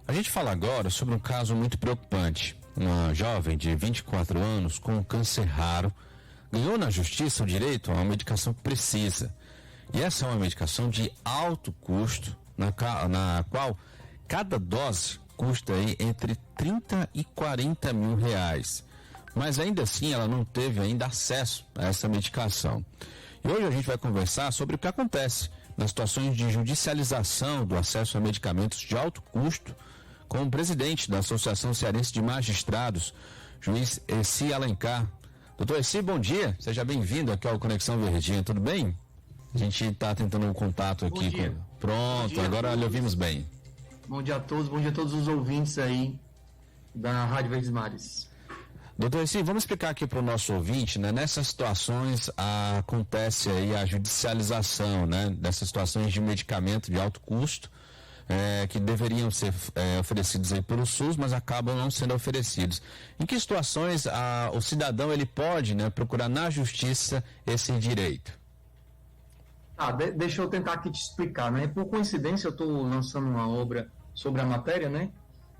A gente fala agora sobre um caso muito preocupante. Uma jovem de 24 anos com um câncer raro ganhou na justiça o direito a uma medicação que precisa. E essa é uma medicação de alto custo, na qual cada dose custa aí entre 30 e 40 mil reais. Mas ainda assim ela não teve ainda acesso a essa medicação. E hoje a gente vai conversar sobre o que acontece nas situações de judicialização do acesso a medicamentos de alto custo, com o presidente da Associação Cearense de Magistrados, juiz Eci Alencar. Doutor Eci, bom dia, seja bem-vindo aqui ao Conexão Verdinha, tudo bem? A gente está tentando um contato aqui. Pronto, dia, agora lhe ouvimos bem. Bom dia a todos os ouvintes aí da Rádio Verdes Mares. Doutor Eci, vamos explicar aqui para o nosso ouvinte, né? Nessas situações acontece aí a judicialização, né? Dessas situações de medicamento de alto custo, que deveriam ser oferecidos aí pelo SUS, mas acabam não sendo oferecidos. Em que situações o cidadão ele pode, né, procurar na justiça esse direito? Deixa eu tentar aqui te explicar, né? Por coincidência eu estou lançando uma obra sobre a matéria, né?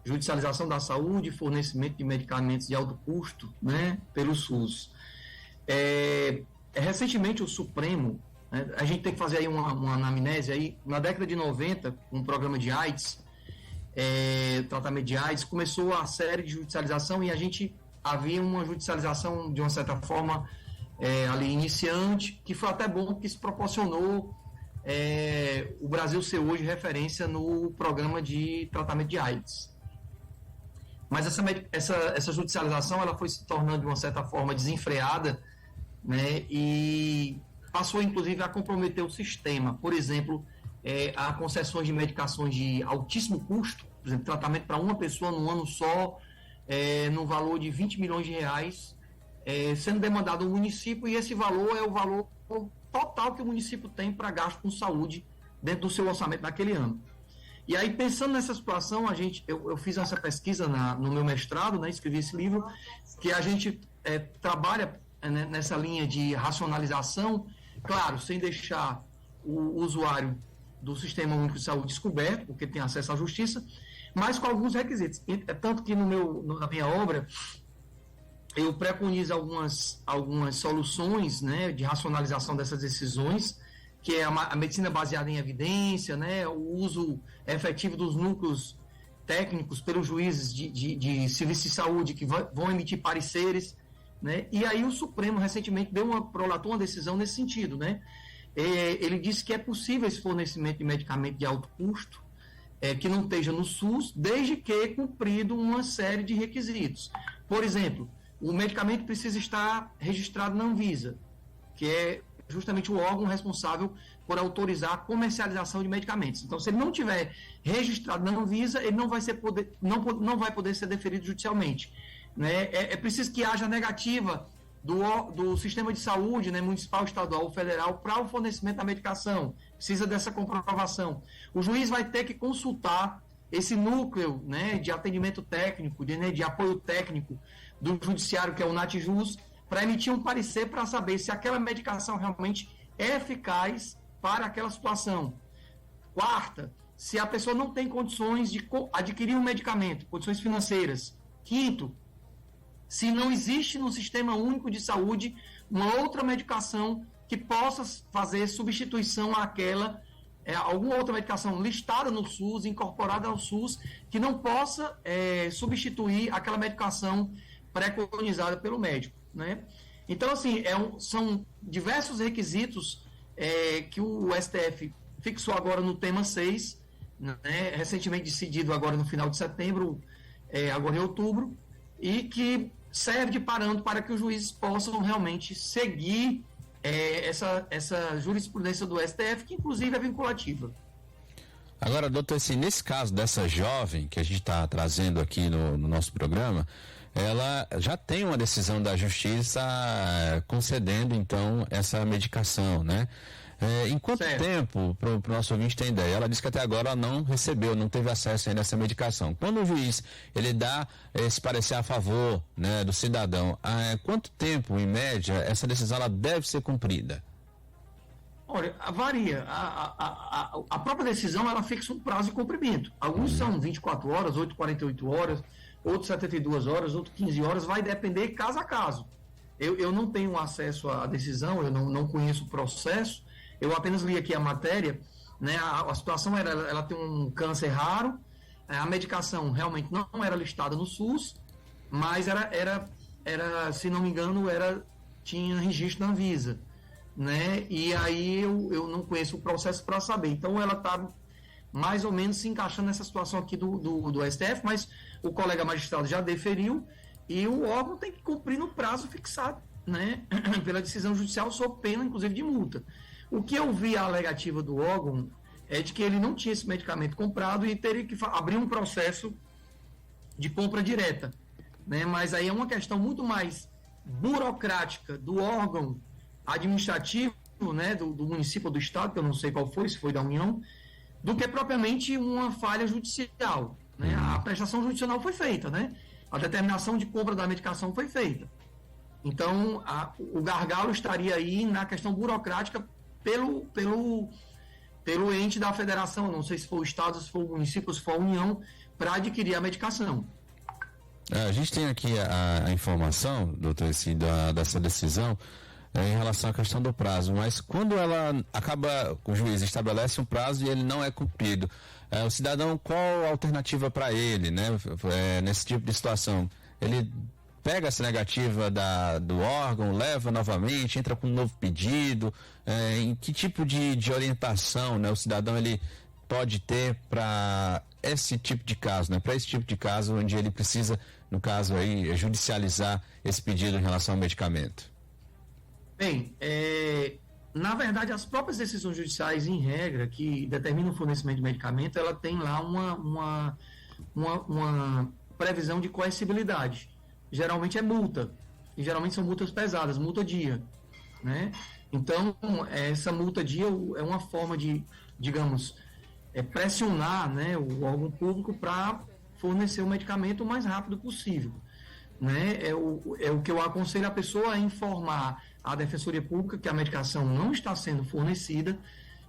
Judicialização da saúde, fornecimento de medicamentos de alto custo, né, pelo SUS. Recentemente o Supremo, né, a gente tem que fazer aí uma anamnese aí, na década de 90, um programa de AIDS, tratamento de AIDS, começou a série de judicialização e a gente havia uma judicialização de uma certa forma ali iniciante, que foi até bom, que isso proporcionou o Brasil ser hoje referência no programa de tratamento de AIDS. Mas essa judicialização ela foi se tornando de uma certa forma desenfreada, né, e passou inclusive a comprometer o sistema. Por exemplo, a concessões de medicações de altíssimo custo, por exemplo, tratamento para uma pessoa num ano só, no valor de 20 milhões de reais, sendo demandado ao município, e esse valor é o valor total que o município tem para gasto com saúde dentro do seu orçamento naquele ano. E aí, pensando nessa situação, eu fiz essa pesquisa no meu mestrado, né, escrevi esse livro, que a gente trabalha nessa linha de racionalização, claro, sem deixar o usuário do Sistema Único de Saúde descoberto, porque tem acesso à justiça, mas com alguns requisitos. Tanto que na minha obra, eu preconizo algumas soluções, né, de racionalização dessas decisões, que é a medicina baseada em evidência, né, o uso efetivo dos núcleos técnicos pelos juízes de serviço de saúde que vão emitir pareceres, né, e aí o Supremo recentemente prolatou uma decisão nesse sentido, né, ele disse que é possível esse fornecimento de medicamento de alto custo, que não esteja no SUS, desde que cumprido uma série de requisitos. Por exemplo, o medicamento precisa estar registrado na Anvisa, que é justamente o órgão responsável por autorizar a comercialização de medicamentos. Então, se ele não tiver registrado na Anvisa, ele não vai poder ser deferido judicialmente, né? É preciso que haja negativa do sistema de saúde, né, municipal, estadual ou federal para o fornecimento da medicação. Precisa dessa comprovação. O juiz vai ter que consultar esse núcleo, né, de atendimento técnico, de apoio técnico do judiciário, que é o NATJUS, para emitir um parecer para saber se aquela medicação realmente é eficaz para aquela situação. Quarta, se a pessoa não tem condições de adquirir um medicamento, condições financeiras. Quinto, se não existe no Sistema Único de Saúde uma outra medicação que possa fazer substituição àquela, alguma outra medicação listada no SUS, incorporada ao SUS, que não possa substituir aquela medicação preconizada pelo médico, né? Então, assim, são diversos requisitos que o STF fixou agora no tema 6, né, recentemente decidido agora no final de setembro, agora em outubro, e que serve de parâmetro para que os juízes possam realmente seguir essa jurisprudência do STF, que inclusive é vinculativa. Agora, doutor, assim, nesse caso dessa jovem que a gente está trazendo aqui no nosso programa, ela já tem uma decisão da justiça concedendo, então, essa medicação, né? Em quanto tempo, para o nosso ouvinte ter ideia, ela disse que até agora ela não recebeu, não teve acesso ainda a essa medicação. Quando o juiz, ele dá esse parecer a favor, né, do cidadão, quanto tempo, em média, essa decisão ela deve ser cumprida? Olha, varia. A própria decisão, ela fixa um prazo de cumprimento. Alguns são 24 horas, 48 horas, outros 72 horas, outros 15 horas, vai depender caso a caso. Eu não tenho acesso à decisão, eu não conheço o processo, eu apenas li aqui a matéria, né? A situação era, ela tem um câncer raro, a medicação realmente não era listada no SUS, mas era se não me engano, tinha registro na Anvisa, né? E aí eu não conheço o processo para saber. Então ela está mais ou menos se encaixando nessa situação aqui do STF, mas o colega magistrado já deferiu e o órgão tem que cumprir no prazo fixado, né? Pela decisão judicial, sob pena, inclusive, de multa. O que eu vi a alegativa do órgão é de que ele não tinha esse medicamento comprado e teria que abrir um processo de compra direta, né? Mas aí é uma questão muito mais burocrática do órgão administrativo, né, do município ou do estado, que eu não sei qual foi, se foi da União, do que propriamente uma falha judicial, né? A prestação judicial foi feita, né? A determinação de compra da medicação foi feita. Então, o gargalo estaria aí na questão burocrática pelo ente da federação, não sei se for o estado, se for o município, se for a União, para adquirir a medicação. A gente tem aqui a informação, doutor, dessa decisão em relação à questão do prazo, mas quando ela acaba, o juiz estabelece um prazo e ele não é cumprido, o cidadão, qual a alternativa para ele, né? Nesse tipo de situação? Ele pega essa negativa do órgão, leva novamente, entra com um novo pedido, em que tipo de orientação, né, o cidadão ele pode ter para esse tipo de caso, né? Para esse tipo de caso onde ele precisa, no caso aí, judicializar esse pedido em relação ao medicamento? Bem, na verdade, as próprias decisões judiciais, em regra, que determinam o fornecimento de medicamento, ela tem lá uma previsão de coercibilidade. Geralmente é multa, e geralmente são multas pesadas, multa dia, né? Então, essa multa dia é uma forma de, digamos, pressionar, né, o órgão público para fornecer o medicamento o mais rápido possível, né? É o que eu aconselho a pessoa a informar a Defensoria Pública que a medicação não está sendo fornecida,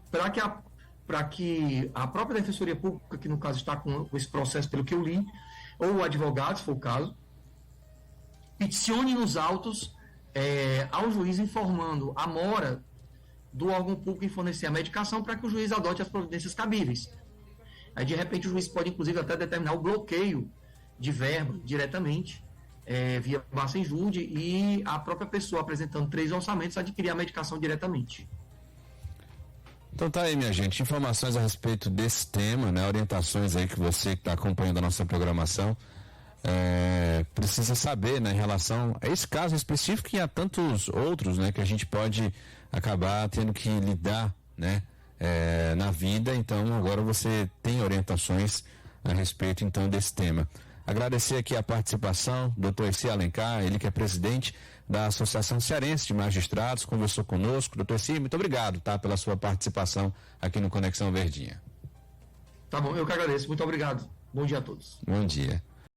para que a própria Defensoria Pública, que no caso está com esse processo pelo que eu li, ou o advogado, se for o caso, peticione nos autos ao juiz informando a mora do órgão público em fornecer a medicação para que o juiz adote as providências cabíveis. Aí, de repente, o juiz pode, inclusive, até determinar o bloqueio de verba diretamente, via Bacenjude, e a própria pessoa apresentando 3 orçamentos adquirir a medicação diretamente. Então tá aí, minha gente, informações a respeito desse tema, né? Orientações aí que você que está acompanhando a nossa programação precisa saber, né, em relação a esse caso específico e a tantos outros, né, que a gente pode acabar tendo que lidar, né, na vida. Então agora você tem orientações a respeito então desse tema. Agradecer aqui a participação do Dr. Essi Alencar, ele que é presidente da Associação Cearense de Magistrados, conversou conosco. Dr. Essi, muito obrigado, tá, pela sua participação aqui no Conexão Verdinha. Tá bom, eu que agradeço, muito obrigado. Bom dia a todos. Bom dia.